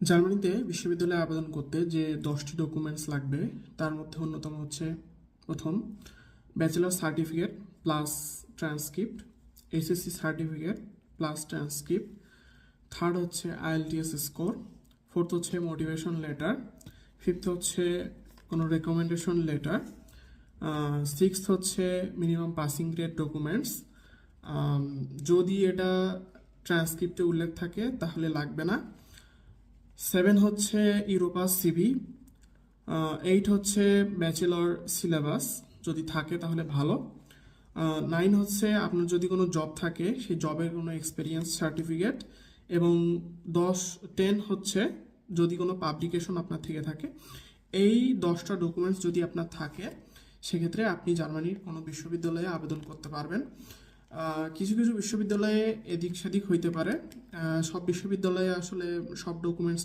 জার্মানিতে বিশ্ববিদ্যালয়ে আবেদন করতে যে 10টি ডকুমেন্টস লাগবে তার মধ্যে অন্যতম হচ্ছে প্রথম bachelor certificate plus transcript, SSC certificate plus transcript, third হচ্ছে আইএলটিএস স্কোর, ফোর্থ হচ্ছে মোটিভেশন লেটার, ফিফথ হচ্ছে কোনো রেকমেন্ডেশন লেটার, সিক্সথ হচ্ছে মিনিমাম পাসিং গ্রেড ডকুমেন্টস। যদি এটা ট্রান্সক্রিপ্টে উল্লেখ থাকে তাহলে লাগবে না। 7 হচ্ছে ইউরোপাস সিভি, 8 হচ্ছে ব্যাচেলর সিলেবাস যদি থাকে তাহলে ভালো। 9 হচ্ছে আপনার যদি কোনো জব থাকে সেই জবের কোনো এক্সপিরিয়েন্স সার্টিফিকেট, এবং 10 হচ্ছে যদি কোনো পাবলিকেশন আপনার থেকে থাকে। এই 10টা ডকুমেন্টস যদি আপনার থাকে সেক্ষেত্রে আপনি জার্মানির কোনো বিশ্ববিদ্যালয়ে আবেদন করতে পারবেন। কিছু কিছু বিশ্ববিদ্যালয়ে এদিক সেদিক হইতে পারে, সব বিশ্ববিদ্যালয়ে আসলে সব ডকুমেন্টস